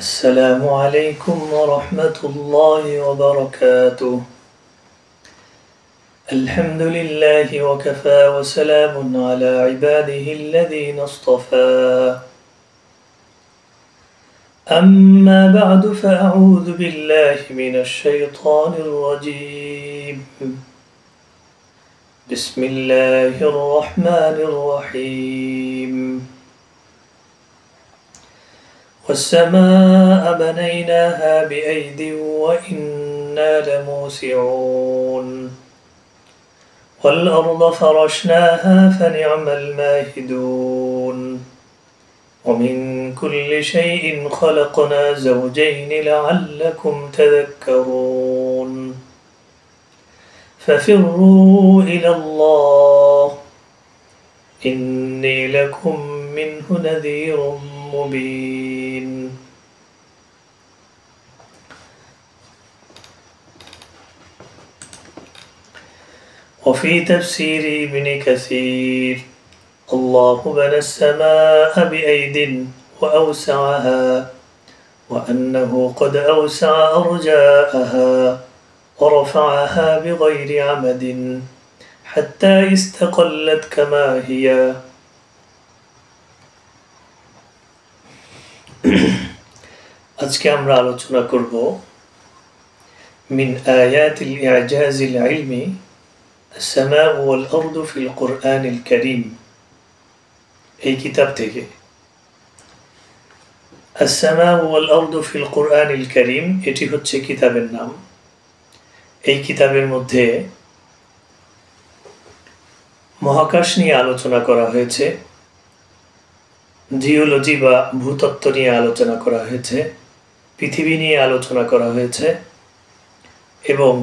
السلام عليكم ورحمة الله وبركاته. الحمد لله وكفى وسلام على عباده الذين اصطفى. أما بعد فأعوذ بالله من الشيطان الرجيم. بسم الله الرحمن الرحيم. والسماء بنيناها بأيد وإنا لموسعون والأرض فرشناها فنعم الماهدون ومن كل شيء خلقنا زوجين لعلكم تذكرون ففروا إلى الله إني لكم منه نذير مبين. وفي تفسير ابن كثير الله بنى السماء بأيد وأوسعها وأنه قد أوسع أرجاءها ورفعها بغير عمد حتى استقلت كما هي. আজকে আমরা আলোচনা করব মিন আয়াতিল ইজাজিল ইলমি السماء والأرض في القرآن الكريم এই কিতাব থেকে السماء والأرض في القرآن الكريم এটি হচ্ছে কিতাবের নাম। এই কিতাবের মধ্যে মহাকাশ নিয়ে আলোচনা করা হয়েছে, জিওলজি বা ভূতত্ত্ব নিয়ে আলোচনা করা হয়েছে, পৃথিবী নিয়ে আলোচনা করা হয়েছে এবং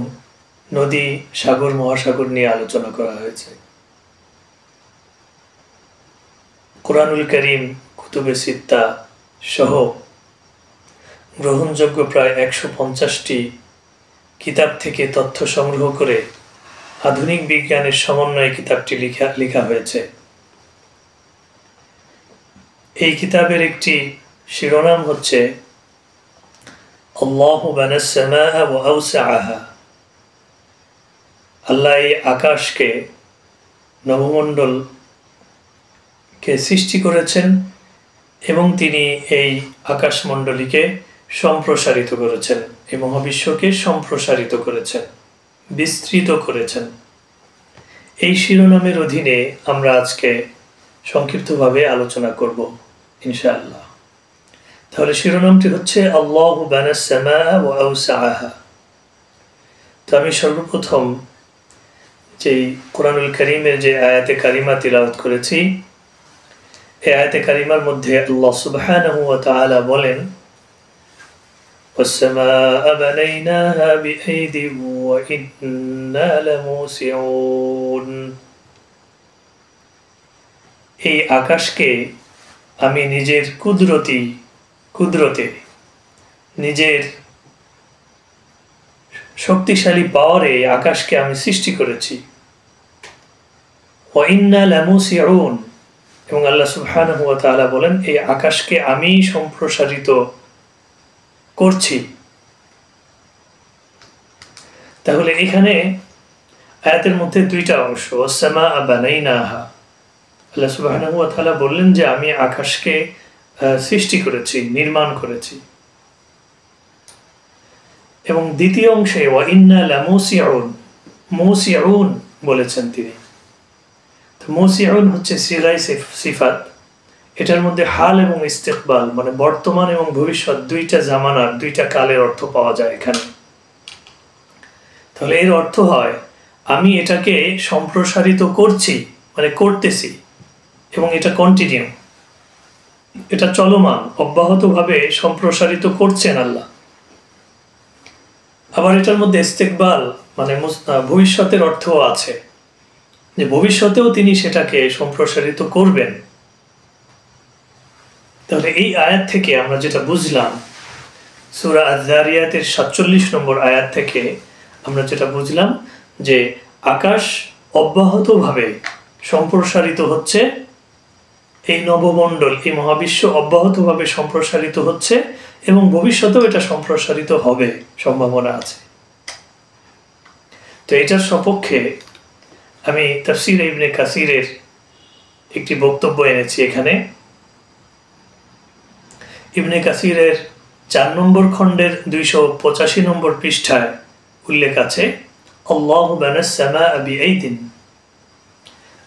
নদী, সাগর, মহাসাগর নিয়ে আলোচনা করা হয়েছে। কুরআনুল কারীম, কুতুবে সিত্তা সহ গ্রহণযোগ্য প্রায় 150টি কিতাব থেকে তথ্য সংগ্রহ করে আধুনিক বিজ্ঞানের সমন্বয়ে কিতাবটি লেখা হয়েছে। এই কিতাবের একটি শিরোনাম হচ্ছে আল্লাহু বানাস সামাআ ওয়া আওসাআহা। আল্লাহ এই আকাশকে, নবমণ্ডলকে সৃষ্টি করেছেন এবং তিনি এই আকাশমণ্ডলীকে সম্প্রসারিত করেছেন, এই মহাবিশ্বকে সম্প্রসারিত করেছেন, বিস্তৃত করেছেন। এই শিরোনামের অধীনে আমরা আজকে সংক্ষিপ্তভাবে আলোচনা করব ইনশাআল্লাহ। তাহলে শিরোনামটি হচ্ছে আল্লাহু বানাস সামাআ ওয়া আওসাআহা। তো আমি সর্বপ্রথম যে কুরআনুল কারীমের যে আয়াতে কারিমা তিলাওয়াত করেছি, এই আয়াতে কারিমার মধ্যে আল্লাহ সুবহানাহু ওয়া তাআলা বলেন والسماء بنيناها بأيد وإنا لموسعون। এই আকাশকে আমি নিজের কুদরতে নিজের শক্তিশালী পাওয়ারে আকাশকে আমি সৃষ্টি করেছি। ওয়াইন্না লামুসিউন, এবং আল্লাহ সুবহানাহু ওয়া তাআলা বলেন এই আকাশকে আমি সম্প্রসারিত করছি। তাহলে এখানে আয়াতের মধ্যে দুইটা অংশ, ওয়াসসামাআ বানাইনাহা। আল্লাহ সুবহানাহু ওয়া তাআলা বললেন যে আমি আকাশকে সৃষ্টি করেছি, নির্মাণ করেছি। এবং দ্বিতীয় অংশে ওয়াইন্না লামুসিউন, মুসিউন বলেছেন তিনি। তো মুসিউন হচ্ছে সিগায়ে সিফাত। এটার মধ্যে হাল এবং ইস্তিকবাল মানে বর্তমান এবং ভবিষ্যৎ দুইটা জামানার, দুইটা কালের অর্থ পাওয়া যায় এখানে। তাহলে এর অর্থ হয় আমি এটাকে সম্প্রসারিত করছি, মানে করতেছি, এবং এটা কন্টিনিউ, এটা চলমান, অব্যাহতভাবে সম্প্রসারিত করছেন আল্লাহ। আবার এটার মধ্যে ইস্তিকবাল মানে ভবিষ্যতের অর্থও আছে, যে ভবিষ্যতেও তিনি সেটাকে সম্প্রসারিত করবেন। তাহলে এই আয়াত থেকে আমরা যেটা বুঝলাম, সূরা আয-যারিয়াতের 47 নম্বর আয়াত থেকে আমরা যেটা বুঝলাম যে আকাশ অব্যাহতভাবে সম্প্রসারিত হচ্ছে, এই নবমণ্ডল, এই মহাবিশ্ব অব্যাহতভাবে সম্প্রসারিত হচ্ছে এবং ভবিষ্যতেও এটা সম্প্রসারিত হবে, সম্ভাবনা আছে। তো এটার সপক্ষে আমি তাফসীর ইবনে কাসিরের একটি বক্তব্য এনেছি এখানে। ইবনে কাসিরের 4 নম্বর খণ্ডের 285 নম্বর পৃষ্ঠায় উল্লেখ আছে, আল্লাহু বানাস সামাআ বিআইদিন,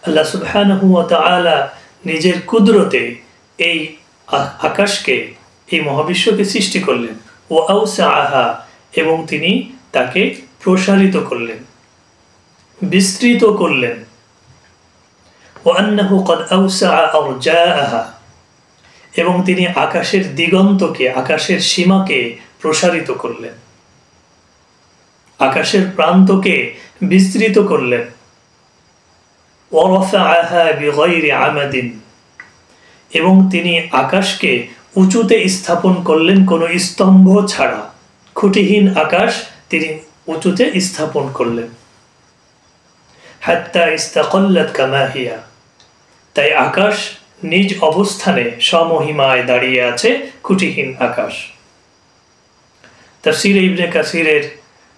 আল্লাহ সুবহানাহু ওয়া তাআলা নিজের কুদরতে এই আকাশকে, এই মহাবিশ্বকে সৃষ্টি করলেন, ওয়া আওসাআহা, এবং তিনি তাকে প্রসারিত করলেন, বিস্তৃত করলেন, ওয়া আন্নাহু ক্বাদ আওসাআ আরজাআহা, এবং তিনি আকাশের দিগন্তকে, আকাশের সীমাকে প্রসারিত করলেন, আকাশের প্রান্তকে বিস্তৃত করলেন, ওয়া রাফাআহা বিগাইরি আমাদিন, এবং তিনি আকাশকে উঁচুতে স্থাপন করলেন কোনো স্তম্ভ ছাড়া, খুঁটিহীন আকাশ তিনি উঁচুতে স্থাপন করলেন, হাত্তা ইস্তাকাল্লাত কামা হিয়া, তাই আকাশ নিজ অবস্থানে সমহিমায় দাঁড়িয়ে আছে, খুঁটিহীন আকাশ। তাফসীর ইবনে কাসিরের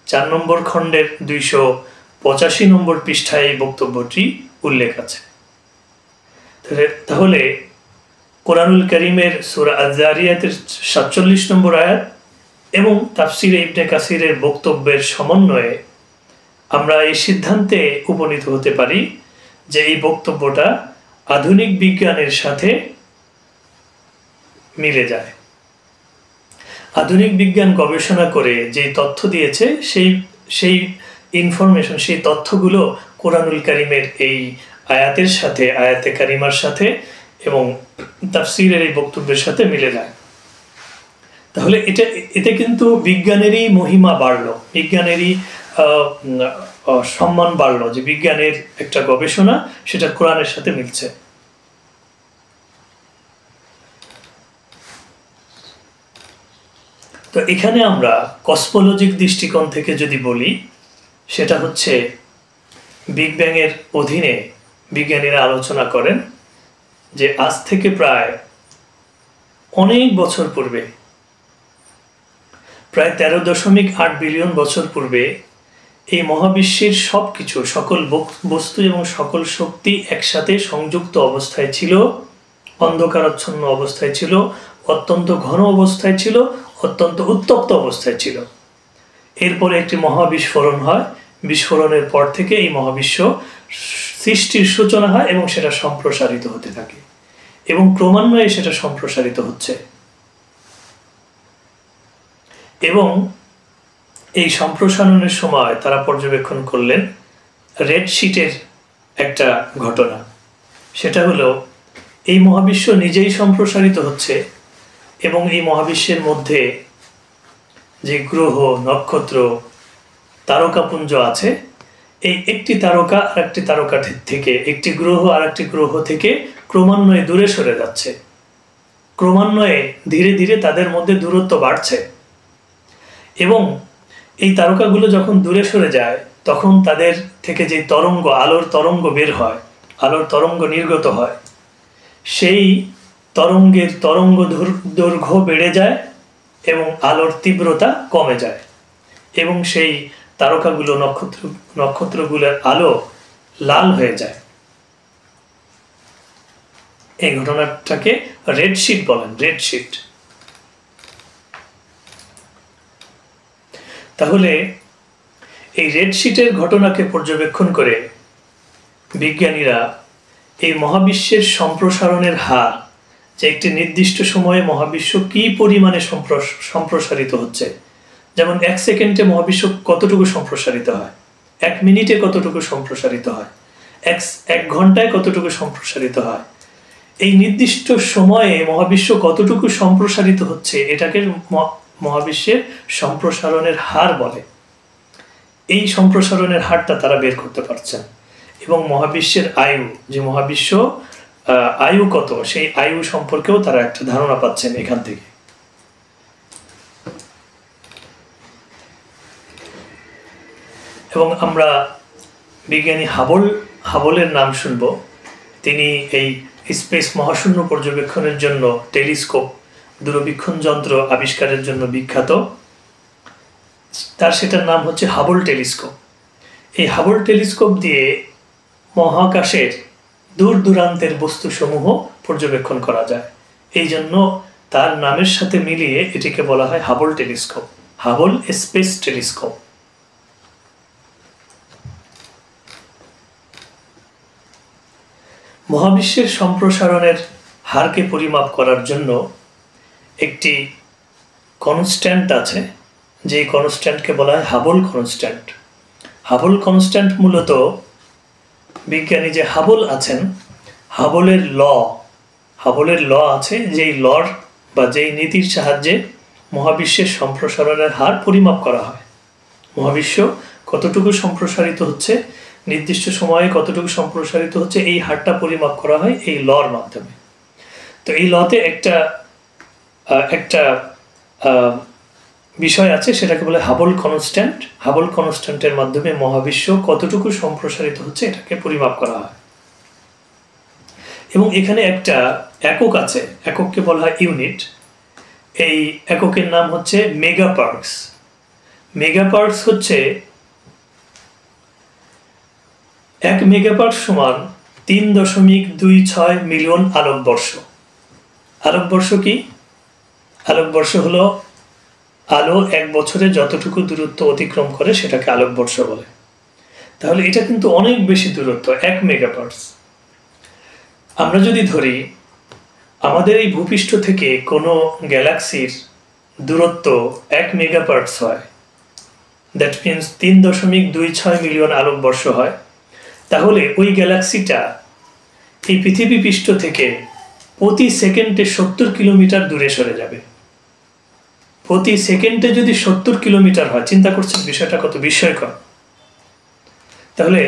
4 নম্বর খণ্ডের 285 নম্বর পৃষ্ঠায় এই বক্তব্যটি উল্লেখ আছে। তাহলে কোরআনুল কারীমের সূরা আয-যারিয়াতের 47 নম্বর আয়াত এবং তাফসীর ইবনে কাসিরের বক্তব্যের সমন্বয়ে আমরা এই সিদ্ধান্তে উপনীত হতে পারি যে এই বক্তব্যটা আধুনিক বিজ্ঞানের সাথে মিলে যায়। আধুনিক বিজ্ঞান গবেষণা করে যে তথ্য দিয়েছে সেই ইনফরমেশন, সেই তথ্যগুলো কোরআনুল কারীমের এই আয়াতের সাথে, আয়াতে কারিমার সাথে এবং তাফসীরের এই বক্তব্যের সাথে মিলে যায়। তাহলে এতে কিন্তু বিজ্ঞানেরই মহিমা বাড়লো, বিজ্ঞানেরই সম্মান বাড়লো, যে বিজ্ঞানের একটা গবেষণা সেটা কোরআনের সাথে মিলছে। তো এখানে আমরা কসমোলজিক দৃষ্টিকোণ থেকে যদি বলি, সেটা হচ্ছে বিগ ব্যাং এর অধীনে বিজ্ঞানীরা আলোচনা করেন যে আজ থেকে প্রায় অনেক বছর পূর্বে, প্রায় 13.8 বিলিয়ন বছর পূর্বে এই মহাবিশ্বের সবকিছু, সকল বস্তু এবং সকল শক্তি একসাথে সংযুক্ত অবস্থায় ছিল, অন্ধকারাচ্ছন্ন অবস্থায় ছিল, অত্যন্ত ঘন অবস্থায় ছিল, অত্যন্ত উত্তপ্ত অবস্থায় ছিল। এরপরে একটি মহাবিস্ফোরণ হয়, বিস্ফোরণের পর থেকে এই মহাবিশ্ব সৃষ্টির সূচনা হয় এবং সেটা সম্প্রসারিত হতে থাকে এবং ক্রমান্বয়ে সেটা সম্প্রসারিত হচ্ছে। এবং এই সম্প্রসারণের সময় তারা পর্যবেক্ষণ করলেন রেড শিটের একটা ঘটনা। সেটা হলো এই মহাবিশ্ব নিজেই সম্প্রসারিত হচ্ছে এবং এই মহাবিশ্বের মধ্যে যে গ্রহ, নক্ষত্র, তারকাপুঞ্জ আছে, এই একটি তারকা আর একটি তারকা থেকে, একটি গ্রহ আর একটি গ্রহ থেকে ক্রমান্বয়ে দূরে সরে যাচ্ছে, ক্রমান্বয়ে ধীরে ধীরে তাদের মধ্যে দূরত্ব বাড়ছে। এবং এই তারকাগুলো যখন দূরে সরে যায় তখন তাদের থেকে যে তরঙ্গ, আলোর তরঙ্গ বের হয়, আলোর তরঙ্গ নির্গত হয়, সেই তরঙ্গের তরঙ্গ দৈর্ঘ্য বেড়ে যায় এবং আলোর তীব্রতা কমে যায় এবং সেই তারকাগুলো, নক্ষত্রগুলোর আলো লাল হয়ে যায়। এই ঘটনাটাকে রেড শিট বলেন, রেড শিট। তাহলে এই রেড শিটের ঘটনাকে পর্যবেক্ষণ করে বিজ্ঞানীরা এই মহাবিশ্বের সম্প্রসারণের হার, যে একটি নির্দিষ্ট সময়ে মহাবিশ্ব কি পরিমাণে সম্প্রসারিত হচ্ছে, যেমন 1 সেকেন্ডে মহাবিশ্ব কতটুকু সম্প্রসারিত হয়, 1 মিনিটে কতটুকু সম্প্রসারিত হয়, 1 ঘন্টায় কতটুকু সম্প্রসারিত হয়, এই নির্দিষ্ট সময়ে মহাবিশ্ব কতটুকু সম্প্রসারিত হচ্ছে, এটাকে মহাবিশ্বের সম্প্রসারণের হার বলে। এই সম্প্রসারণের হারটা তারা বের করতে পারছেন এবং মহাবিশ্বের আয়ু, যে মহাবিশ্ব আয়ু কত, সেই আয়ু সম্পর্কেও তারা একটা ধারণা পাচ্ছেন এখান থেকে। এবং আমরা বিজ্ঞানী হাবলের নাম শুনব। তিনি এই স্পেস মহাশূন্য পর্যবেক্ষণের জন্য টেলিস্কোপ দূরবীক্ষণ যন্ত্র আবিষ্কারের জন্য বিখ্যাত, তার সেটার নাম হচ্ছে হাবল টেলিস্কোপ। এই হাবল টেলিস্কোপ দিয়ে মহাকাশের দূর দূরান্তের বস্তুসমূহ পর্যবেক্ষণ করা যায়। এই জন্য তার নামের সাথে মিলিয়ে এটিকে বলা হয় Hubble telescope, Hubble space telescope. মহাবিশ্বের সম্প্রসারণের হারকে পরিমাপ করার জন্য একটি কনস্ট্যান্ট আছে, যেই কনস্ট্যান্টকে বলা হয় হাবল কনস্ট্যান্ট। হাবল কনস্ট্যান্ট মূলত বিজ্ঞানী যে হাবল আছেন, হাবলের ল আছে, যেই লর বা যেই নীতির সাহায্যে মহাবিশ্বের সম্প্রসারণের হার পরিমাপ করা হয়। মহাবিশ্ব কতটুকু সম্প্রসারিত হচ্ছে, নির্দিষ্ট সময়ে কতটুকু সম্প্রসারিত হচ্ছে, এই হারটা পরিমাপ করা হয় এই লর মাধ্যমে। তো এই লতে একটা বিষয় আছে, সেটাকে বলে হাবল কনস্ট্যান্ট। হাবল কনস্ট্যান্টের মাধ্যমে মহাবিশ্ব কতটুকু সম্প্রসারিত হচ্ছে এটাকে পরিমাপ করা হয়। এবং এখানে একটা একক আছে, একককে বলা হয় ইউনিট। এই এককের নাম হচ্ছে মেগাপার্কস। মেগাপার্কস হচ্ছে 1 মেগাপার্কস সমান 3.26 মিলিয়ন আলোকবর্ষ। আলোকবর্ষ কি? আলোকবর্ষ হলো আলো 1 বছরে যতটুকু দূরত্ব অতিক্রম করে সেটাকে আলোকবর্ষ বলে। তাহলে এটা কিন্তু অনেক বেশি দূরত্ব, 1 মেগাপার্কস। আমরা যদি ধরি আমাদের এই ভূপৃষ্ঠ থেকে কোনো গ্যালাক্সির দূরত্ব 1 মেগাপার্কস হয়, দ্যাট মিনস 3.26 মিলিয়ন আলোকবর্ষ হয়, তাহলে ওই গ্যালাক্সিটা এই পৃথিবী পৃষ্ঠ থেকে প্রতি সেকেন্ডে 70 কিলোমিটার দূরে সরে যাবে। প্রতি সেকেন্ডে যদি 70 কিলোমিটার হয়, চিন্তা করছেন বিষয়টা কত বিস্ময়কর। তাহলে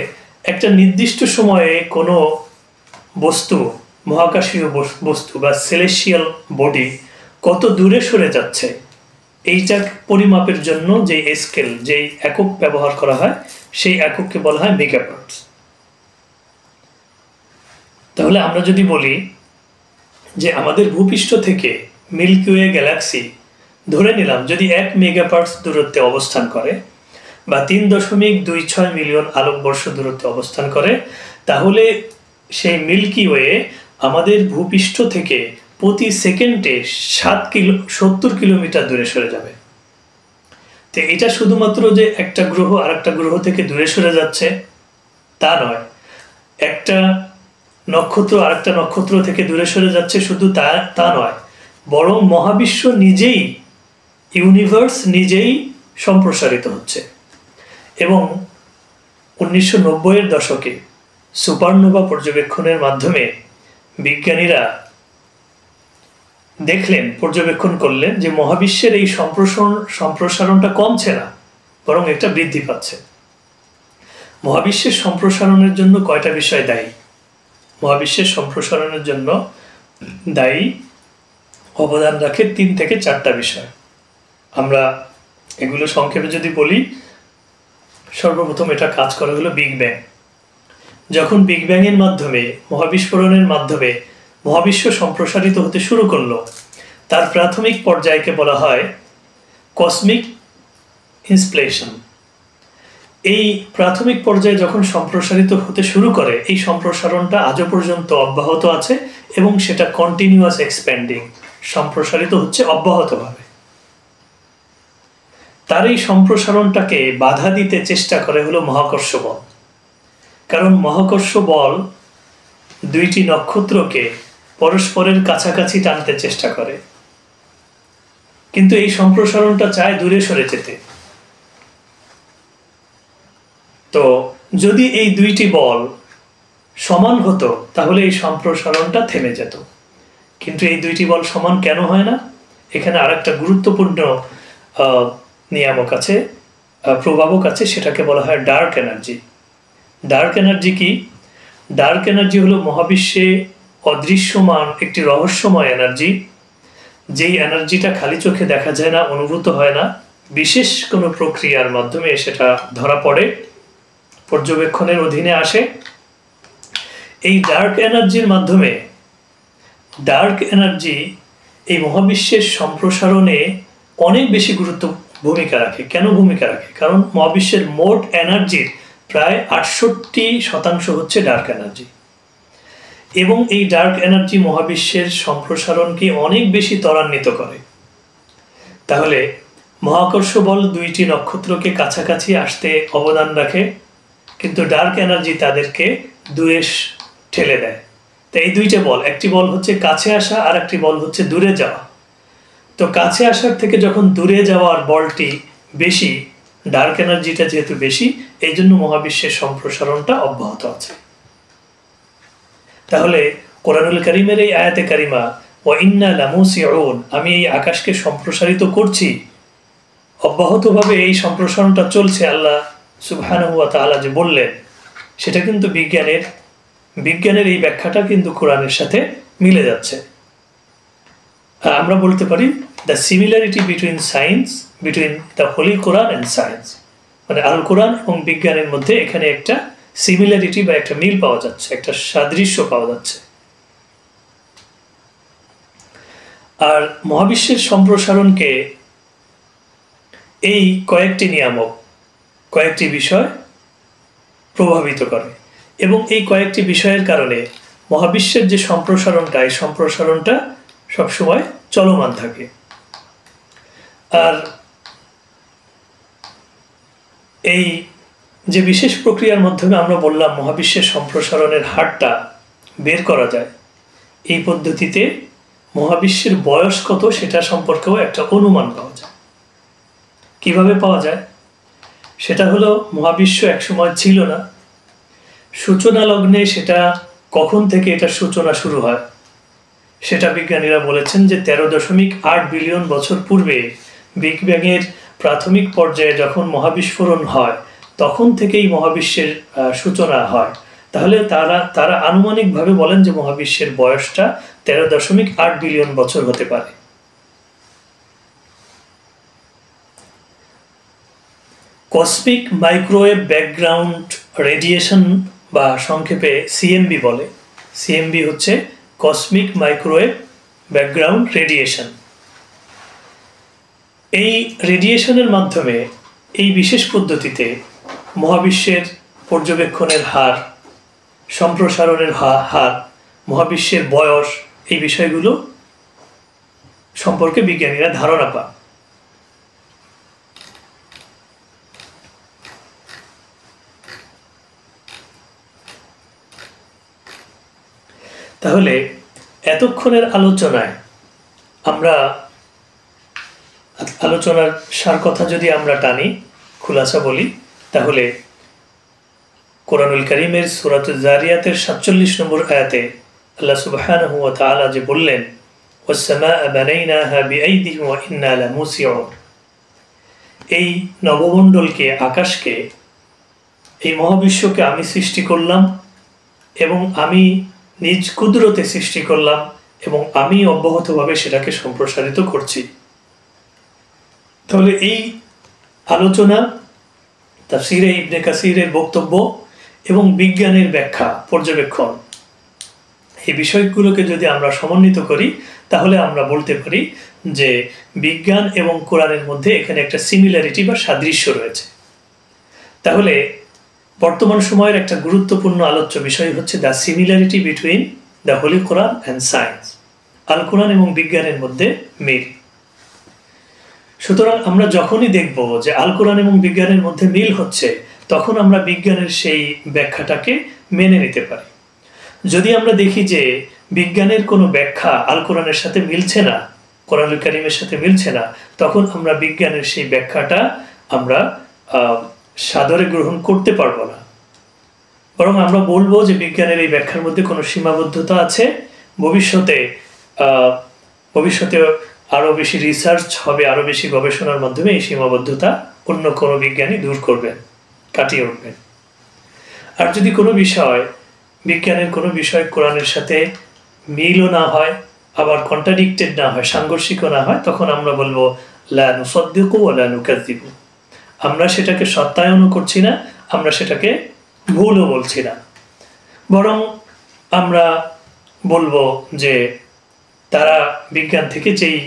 একটা নির্দিষ্ট সময়ে কোনো বস্তু, মহাকাশীয় বস্তু বা সেলেস্টিয়াল বডি কত দূরে সরে যাচ্ছে, এইটা পরিমাপের জন্য যে স্কেল, যেই একক ব্যবহার করা হয়, সেই একককে বলা হয় মেগাপার্কস। তাহলে আমরা যদি বলি যে আমাদের ভূপৃষ্ঠ থেকে মিল্কি ওয়ে গ্যালাক্সি ধরে নিলাম যদি 1 মেগাপার্কস দূরত্বে অবস্থান করে বা 3.26 মিলিয়ন আলোকবর্ষ দূরত্বে অবস্থান করে, তাহলে সেই মিল্কি ওয়ে আমাদের ভূপৃষ্ঠ থেকে প্রতি সেকেন্ডে 70 কিলোমিটার দূরে সরে যাবে। তো এটা শুধুমাত্র যে একটা গ্রহ আর একটা গ্রহ থেকে দূরে সরে যাচ্ছে তা নয়, একটা নক্ষত্র আর একটা নক্ষত্র থেকে দূরে সরে যাচ্ছে শুধু তা নয়, বরং মহাবিশ্ব নিজেই, ইউনিভার্স নিজেই সম্প্রসারিত হচ্ছে। এবং 1990-এর দশকে সুপারনোভা পর্যবেক্ষণের মাধ্যমে বিজ্ঞানীরা দেখলেন, পর্যবেক্ষণ করলেন যে মহাবিশ্বের এই সম্প্রসারণটা কমছে না, বরং এটা বৃদ্ধি পাচ্ছে। মহাবিশ্বের সম্প্রসারণের জন্য কয়টা বিষয় দায়ী? মহাবিশ্বের সম্প্রসারণের জন্য দায়ী অবদান রাখে 3 থেকে 4টা বিষয়। আমরা এগুলো সংক্ষেপে যদি বলি, সর্বপ্রথম এটা কাজ করা হলো বিগ ব্যাং। যখন বিগ ব্যাংয়ের মাধ্যমে, মহাবিস্ফোরণের মাধ্যমে মহাবিশ্ব সম্প্রসারিত হতে শুরু করলো, তার প্রাথমিক পর্যায়কে বলা হয় কসমিক ইন্সপ্লেশন। এই প্রাথমিক পর্যায়ে যখন সম্প্রসারিত হতে শুরু করে, এই সম্প্রসারণটা আজও পর্যন্ত অব্যাহত আছে এবং সেটা কন্টিনিউয়াস এক্সপ্যান্ডিং, সম্প্রসারিত হচ্ছে অব্যাহতভাবে। তার এই সম্প্রসারণটাকে বাধা দিতে চেষ্টা করে হলো মহাকর্ষ বল। কারণ মহাকর্ষ বল 2টি নক্ষত্রকে পরস্পরের কাছাকাছি টানতে চেষ্টা করে, কিন্তু এই সম্প্রসারণটা চায় দূরে সরে যেতে। তো যদি এই 2টি বল সমান হতো তাহলে এই সম্প্রসারণটা থেমে যেত, কিন্তু এই 2টি বল সমান কেন হয় না? এখানে আরেকটা গুরুত্বপূর্ণ নিয়ামক আছে, প্রভাবক আছে, সেটাকে বলা হয় ডার্ক এনার্জি। ডার্ক এনার্জি কি? ডার্ক এনার্জি হলো মহাবিশ্বে অদৃশ্যমান একটি রহস্যময় এনার্জি, যেই এনার্জিটা খালি চোখে দেখা যায় না, অনুভূত হয় না, বিশেষ কোনো প্রক্রিয়ার মাধ্যমে সেটা ধরা পড়ে, পর্যবেক্ষণের অধীনে আসে। এই ডার্ক এনার্জির মাধ্যমে, ডার্ক এনার্জি এই মহাবিশ্বের সম্প্রসারণে অনেক বেশি গুরুত্ব ভূমিকা রাখে। কেন ভূমিকা রাখে? কারণ মহাবিশ্বের মোট এনার্জির প্রায় 68% হচ্ছে ডার্ক এনার্জি, এবং এই ডার্ক এনার্জি মহাবিশ্বের সম্প্রসারণকে অনেক বেশি ত্বরান্বিত করে। তাহলে মহাকর্ষ বল দুইটি নক্ষত্রকে কাছাকাছি আসতে অবদান রাখে, কিন্তু ডার্ক এনার্জি তাদেরকে দূরে ঠেলে দেয়। তো এই দুইটা বল, একটি বল হচ্ছে কাছে আসা আর একটি বল হচ্ছে দূরে যাওয়া। তো কাছে আসার থেকে যখন দূরে যাওয়ার বলটি বেশি, ডার্ক এনার্জিটা যেহেতু বেশি, এই জন্য মহাবিশ্বের সম্প্রসারণটা অব্যাহত আছে। তাহলে কোরআনুল কারীমের এই আয়াতে কারিমা ওয়া ইন্না লামুসিউন, আমি এই আকাশকে সম্প্রসারিত করছি, অব্যাহতভাবে এই সম্প্রসারণটা চলছে, আল্লাহ সুবহানাহু ওয়া তাআলা যে বললেন, সেটা কিন্তু বিজ্ঞানের এই ব্যাখ্যাটা কিন্তু কোরআনের সাথে মিলে যাচ্ছে। আর আমরা বলতে পারি the similarity between the holy Quran and science, মানে আল কোরআন এবং বিজ্ঞানের মধ্যে এখানে একটা সিমিলারিটি বা একটা মিল পাওয়া যাচ্ছে, একটা সাদৃশ্য পাওয়া যাচ্ছে। আর মহাবিশ্বের সম্প্রসারণকে এই কয়েকটি নিয়ামক, কয়েকটি বিষয় প্রভাবিত করে, এবং এই কয়েকটি বিষয়ের কারণে মহাবিশ্বের যে সম্প্রসারণটা, এই সম্প্রসারণটা সবসময় চলমান থাকে। আর এই যে বিশেষ প্রক্রিয়ার মাধ্যমে আমরা বললাম মহাবিশ্বের সম্প্রসারণের হারটা বের করা যায়, এই পদ্ধতিতে মহাবিশ্বের বয়স কত সেটা সম্পর্কেও একটা অনুমান পাওয়া যায়। কিভাবে পাওয়া যায়? সেটা হলো, মহাবিশ্ব একসময় ছিল না, সূচনা লগ্নে সেটা কখন থেকে এটা সূচনা শুরু হয় সেটা বিজ্ঞানীরা বলেছেন যে 13.8 বিলিয়ন বছর পূর্বে বিগ ব্যাংয়ের প্রাথমিক পর্যায়ে যখন মহাবিস্ফোরণ হয়, তখন থেকেই মহাবিশ্বের সূচনা হয়। তাহলে তারা আনুমানিকভাবে বলেন যে মহাবিশ্বের বয়সটা 13.8 বিলিয়ন বছর হতে পারে। কসমিক মাইক্রোওয়েভ ব্যাকগ্রাউন্ড রেডিয়েশন বা সংক্ষেপে সিএমবি বলে। সিএমবি হচ্ছে কসমিক মাইক্রোওয়েভ ব্যাকগ্রাউন্ড রেডিয়েশন। এই রেডিয়েশনের মাধ্যমে, এই বিশেষ পদ্ধতিতে মহাবিশ্বের পর্যবেক্ষণের হার, সম্প্রসারণের হার, মহাবিশ্বের বয়স, এই বিষয়গুলো সম্পর্কে বিজ্ঞানীরা ধারণা পান। তাহলে এতক্ষণের আলোচনায় আমরা আলোচনার সার কথা যদি আমরা টানি, খুলাসা বলি, তাহলে কোরআনুল কারীমের সূরাতুজ যারিয়াতের 47 নম্বর আয়াতে আল্লাহ সুবহানাহু ওয়া তাআলা যে বললেন, ওয়াস সামাআ বানাইনাহা বিআইদিন ওয়া ইন্না লামুসিউন, এই নবমণ্ডলকে, আকাশকে, এই মহাবিশ্বকে আমি সৃষ্টি করলাম, এবং আমি নিজ কুদরতে সৃষ্টি করলাম, এবং আমি অব্যাহতভাবে সেটাকে সম্প্রসারিত করছি। তাহলে এই আলোচনা, তাফসীরে ইবনে কাসীরের বক্তব্য এবং বিজ্ঞানের ব্যাখ্যা, পর্যবেক্ষণ, এই বিষয়গুলোকে যদি আমরা সমন্বিত করি, তাহলে আমরা বলতে পারি যে বিজ্ঞান এবং কোরআনের মধ্যে এখানে একটা সিমিলারিটি বা সাদৃশ্য রয়েছে। তাহলে বর্তমান সময়ের একটা গুরুত্বপূর্ণ আলোচ্য বিষয় হচ্ছে the similarity between the holy Quran and science, Al Quran এবং বিজ্ঞানের মধ্যে মিল। সুতরাং আমরা যখনই দেখব যে আল কোরআন এবং বিজ্ঞানের মধ্যে মিল হচ্ছে, তখন আমরা বিজ্ঞানের সেই ব্যাখ্যাটাকে মেনে নিতে পারি। যদি আমরা দেখি যে বিজ্ঞানের কোনো ব্যাখ্যা আল কোরআনের সাথে মিলছে না, কোরআনুল কারীমের সাথে মিলছে না, তখন আমরা বিজ্ঞানের সেই ব্যাখ্যাটা আমরা সাদরে গ্রহণ করতে পারবো না। বরং আমরা বলবো যে বিজ্ঞানের এই ব্যাখ্যার মধ্যে কোনো সীমাবদ্ধতা আছে, ভবিষ্যতে আরো বেশি রিসার্চ হবে, আরো বেশি গবেষণার মাধ্যমে এই সীমাবদ্ধতা অন্য কোনো বিজ্ঞানী দূর করবেন, কাটিয়ে উঠবেন। আর যদি কোনো বিষয়, বিজ্ঞানের কোনো বিষয় কোরআনের সাথে মিলও না হয়, আবার কন্ট্রাডিক্টেড না হয়, সাংঘর্ষিকও না হয়, তখন আমরা বলবো লা নুসাদ্দিকু ওয়া লা নুকাযযিবু, আমরা সেটাকে সত্যায়নও করছি না, আমরা সেটাকে ভুলও বলছি না, বরং আমরা বলবো যে তারা বিজ্ঞান থেকে যেই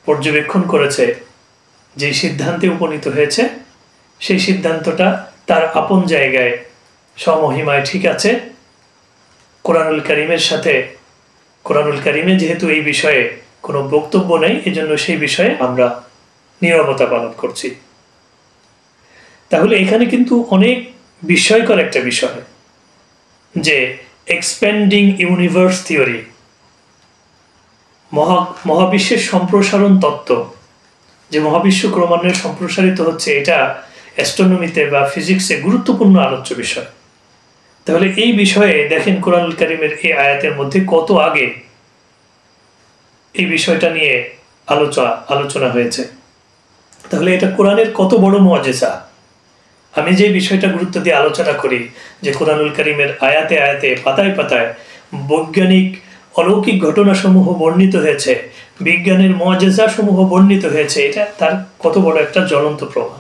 পর্যবেক্ষণ করেছে, যে সিদ্ধান্তে উপনীত হয়েছে, সেই সিদ্ধান্তটা তার আপন জায়গায় সমহিমায় ঠিক আছে। কোরআনুল কারীমের সাথে, কোরআনুল কারীমে যেহেতু এই বিষয়ে কোনো বক্তব্য নেই, এজন্য সেই বিষয়ে আমরা নীরবতা পালন করছি। তাহলে এখানে কিন্তু অনেক বিস্ময়কর একটা বিষয় যে এক্সপ্যান্ডিং ইউনিভার্স থিওরি, মহাবিশ্বের সম্প্রসারণ তত্ত্ব, যে মহাবিশ্ব ক্রমান্বয়ে সম্প্রসারিত হচ্ছে, এটা অ্যাস্ট্রোনমিতে বা ফিজিক্সে গুরুত্বপূর্ণ আলোচ্য বিষয়। তাহলে এই বিষয়ে দেখেন কোরআনুল কারীমের এই আয়াতের মধ্যে কত আগে এই বিষয়টা নিয়ে আলোচনা হয়েছে। তাহলে এটা কোরআনের কত বড় মুআজিজা। আমি যে বিষয়টা গুরুত্ব দিয়ে আলোচনা করি যে কোরআনুল কারীমের আয়াতে আয়াতে, পাতায় পাতায় বৈজ্ঞানিক অলৌকিক ঘটনাসমূহ বর্ণিত হয়েছে, বিজ্ঞানের মুআজিজা সমূহ বর্ণিত হয়েছে, এটা তার কত বড় একটা জ্বলন্ত প্রমাণ।